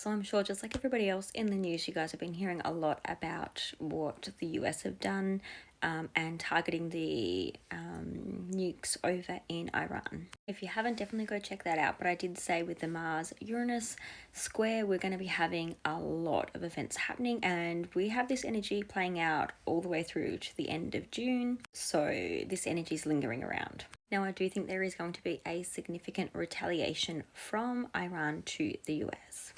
So I'm sure, just like everybody else in the news, you guys have been hearing a lot about what the US have done and targeting the nukes over in Iran. If you haven't, definitely go check that out. But I did say with the Mars-Uranus square, we're going to be having a lot of events happening, and we have this energy playing out all the way through to the end of June. So this energy is lingering around. Now, I do think there is going to be a significant retaliation from Iran to the US.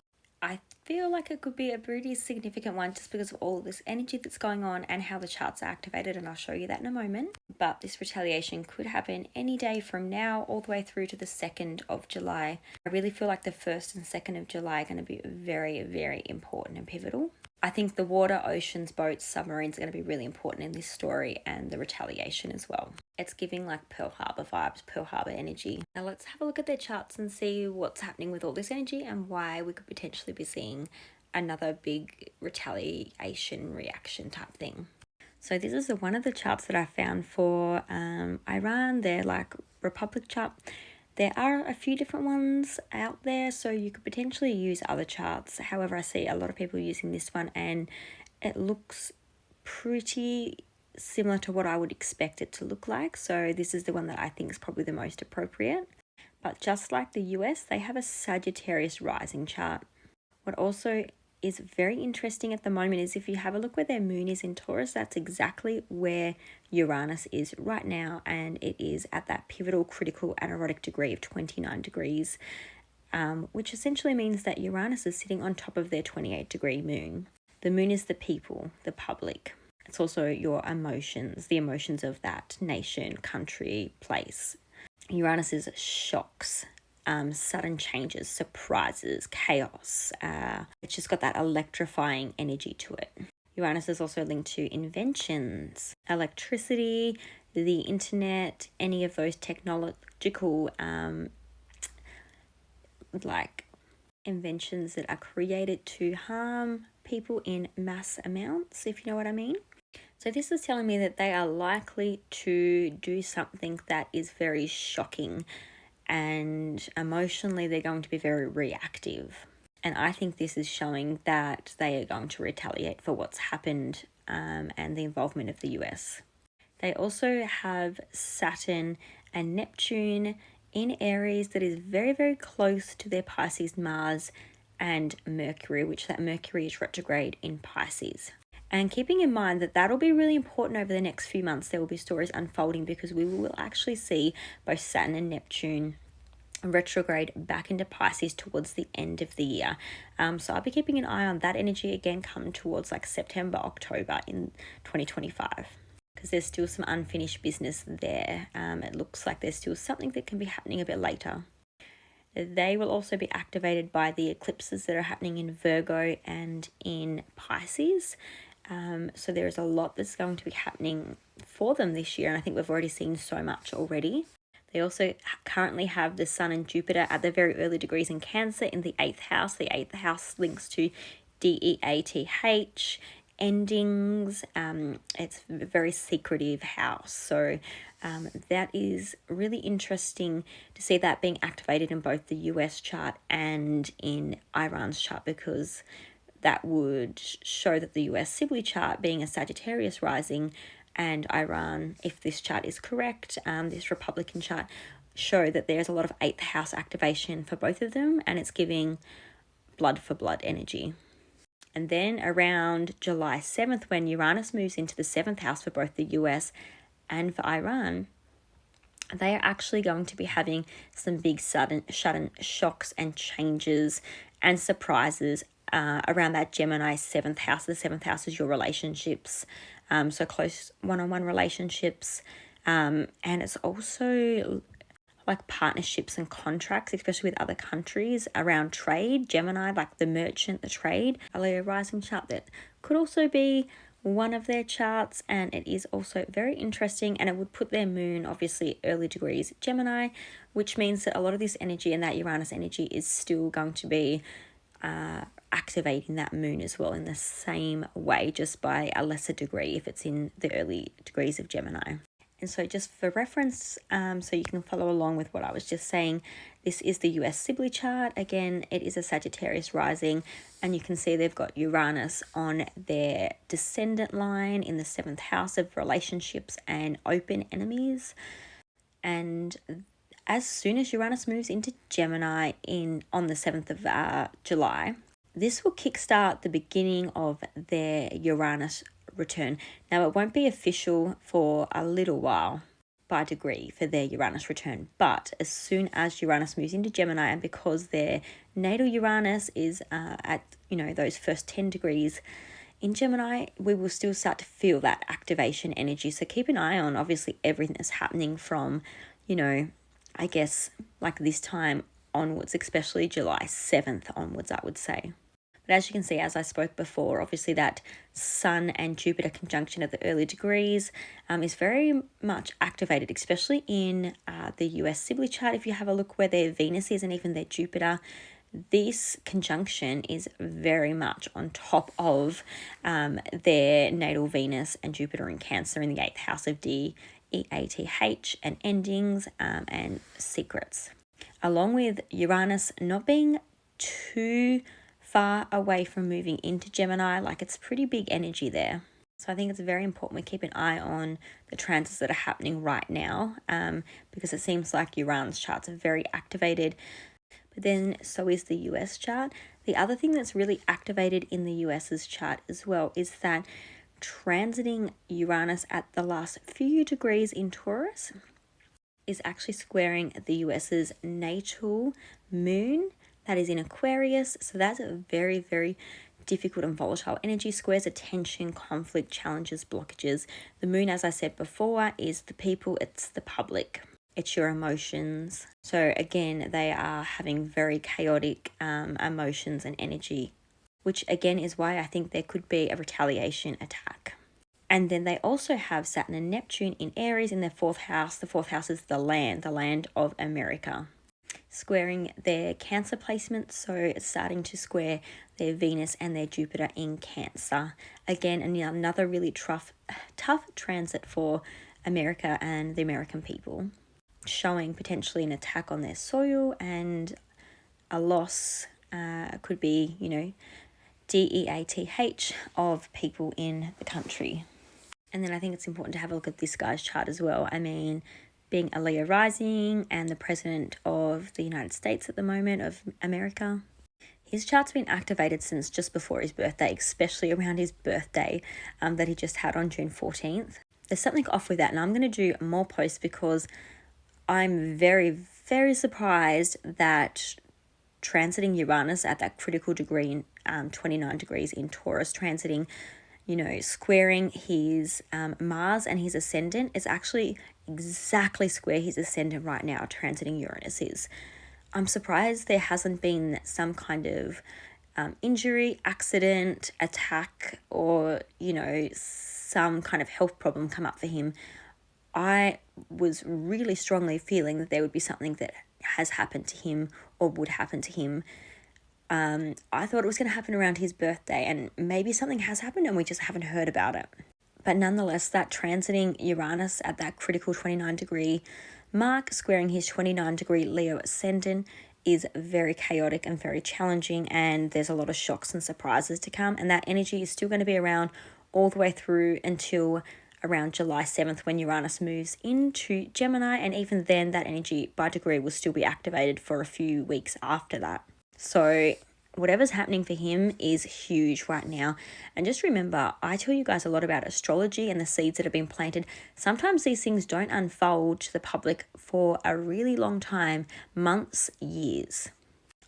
I feel like it could be a pretty significant one just because of all of this energy that's going on and how the charts are activated, and I'll show you that in a moment. But this retaliation could happen any day from now all the way through to the 2nd of July. I really feel like the 1st and 2nd of July are going to be very, very important and pivotal. I think the water, oceans, boats, submarines are going to be really important in this story, and the retaliation as well. It's giving like Pearl Harbor vibes, Pearl Harbor energy. Now let's have a look at their charts and see what's happening with all this energy and why we could potentially be seeing another big retaliation reaction type thing. So this is one of the charts that I found for Iran, their like Republic chart. There are a few different ones out there, so you could potentially use other charts. However, I see a lot of people using this one, and it looks pretty similar to what I would expect it to look like. So this is the one that I think is probably the most appropriate. But just like the US, they have a Sagittarius rising chart. What also is very interesting at the moment is if you have a look where their moon is in Taurus, that's exactly where Uranus is right now, and it is at that pivotal critical anaretic degree of 29 degrees, which essentially means that Uranus is sitting on top of their 28-degree moon. The moon is the people, the public. It's also your emotions, the emotions of that nation, country, place. Uranus is shocks, sudden changes, surprises, chaos. It's just got that electrifying energy to it. Uranus is also linked to inventions, electricity, the internet, any of those technological like inventions that are created to harm people in mass amounts, if you know what I mean. So this is telling me that they are likely to do something that is very shocking, and emotionally they're going to be very reactive. And I think this is showing that they are going to retaliate for what's happened and the involvement of the US. They also have Saturn and Neptune in Aries that is very, very close to their Pisces Mars and Mercury, which that Mercury is retrograde in Pisces. And keeping in mind that that'll be really important over the next few months, there will be stories unfolding because we will actually see both Saturn and Neptune retrograde back into Pisces towards the end of the year. So I'll be keeping an eye on that energy again come towards like September, October in 2025. Because there's still some unfinished business there. It looks like there's still something that can be happening a bit later. They will also be activated by the eclipses that are happening in Virgo and in Pisces. So there is a lot that's going to be happening for them this year, and I think we've already seen so much already. They also currently have the Sun and Jupiter at the very early degrees in Cancer in the 8th house. The 8th house links to DEATH, endings. It's a very secretive house. So that is really interesting to see that being activated in both the US chart and in Iran's chart, because that would show that the US Sibley chart, being a Sagittarius rising, and Iran, if this chart is correct, this Republican chart, show that there's a lot of 8th house activation for both of them, and it's giving blood for blood energy. And then around July 7th, when Uranus moves into the 7th house for both the US and for Iran, they are actually going to be having some big sudden shocks and changes and surprises around that Gemini 7th house. The 7th house is your relationships, so close one-on-one relationships, and it's also like partnerships and contracts, especially with other countries, around trade. Gemini, like the merchant, the trade, a Leo rising chart that could also be one of their charts, and it is also very interesting, and it would put their moon obviously early degrees Gemini, which means that a lot of this energy and that Uranus energy is still going to be activating that moon as well in the same way, just by a lesser degree if it's in the early degrees of Gemini. And so just for reference, so you can follow along with what I was just saying, This is the US Sibley chart. Again, it is a Sagittarius rising, and you can see they've got Uranus on their descendant line in the 7th house of relationships and open enemies. And as soon as Uranus moves into Gemini on the 7th of July, this will kickstart the beginning of their Uranus return. Now, it won't be official for a little while by degree for their Uranus return, but as soon as Uranus moves into Gemini, and because their natal Uranus is at those first 10 degrees in Gemini, we will still start to feel that activation energy. So keep an eye on obviously everything that's happening from I guess like this time onwards, especially July 7th onwards, I would say. But as you can see, as I spoke before, obviously that Sun and Jupiter conjunction at the early degrees is very much activated, especially in the US Sibley chart. If you have a look where their Venus is and even their Jupiter, this conjunction is very much on top of their natal Venus and Jupiter in Cancer in the 8th house of DEATH and endings and secrets. Along with Uranus not being too far away from moving into Gemini, like it's pretty big energy there. So I think it's very important we keep an eye on the transits that are happening right now, because it seems like Uranus charts are very activated. But then so is the US chart. The other thing that's really activated in the US's chart as well is that transiting Uranus at the last few degrees in Taurus is actually squaring the US's natal moon that is in Aquarius. So that's a very, very difficult and volatile energy. Squares are tension, conflict, challenges, blockages. The moon, as I said before, is the people, it's the public, it's your emotions. So again, they are having very chaotic emotions and energy, which again is why I think there could be a retaliation attack. And then they also have Saturn and Neptune in Aries in their 4th house. The 4th house is the land of America, squaring their Cancer placements. So it's starting to square their Venus and their Jupiter in Cancer. Again, another really tough transit for America and the American people, showing potentially an attack on their soil and a loss, could be, DEATH of people in the country. And then I think it's important to have a look at this guy's chart as well. I mean, being a Leo rising and the president of the United States at the moment, of America, his chart's been activated since just before his birthday, especially around his birthday that he just had on June 14th. There's something off with that, and I'm going to do more posts because I'm very, very surprised that transiting Uranus at that critical degree, 29 degrees in Taurus, transiting, squaring his Mars and his ascendant, is actually exactly square his ascendant right now, transiting Uranus is. I'm surprised there hasn't been some kind of injury, accident, attack, or, some kind of health problem come up for him. I was really strongly feeling that there would be something that has happened to him or would happen to him. I thought it was going to happen around his birthday, and maybe something has happened and we just haven't heard about it. But nonetheless, that transiting Uranus at that critical 29 degree mark, squaring his 29 degree Leo ascendant, is very chaotic and very challenging, and there's a lot of shocks and surprises to come, and that energy is still going to be around all the way through until around July 7th when Uranus moves into Gemini, and even then that energy by degree will still be activated for a few weeks after that. So whatever's happening for him is huge right now. And just remember, I tell you guys a lot about astrology and the seeds that have been planted. Sometimes these things don't unfold to the public for a really long time, months, years.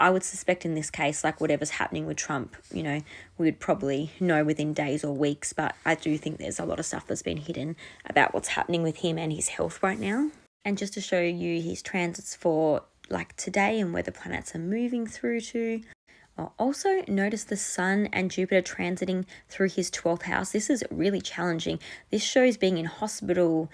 I would suspect in this case, like whatever's happening with Trump, we would probably know within days or weeks, but I do think there's a lot of stuff that's been hidden about what's happening with him and his health right now. And just to show you his transits for like today and where the planets are moving through to. Also notice the Sun and Jupiter transiting through his 12th house. This is really challenging. This shows being in hospital,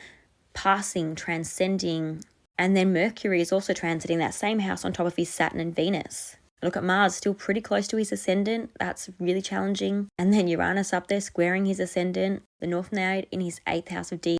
passing, transcending. And then Mercury is also transiting that same house on top of his Saturn and Venus. Look at Mars, still pretty close to his ascendant. That's really challenging. And then Uranus up there squaring his ascendant. The North Node in his 8th house of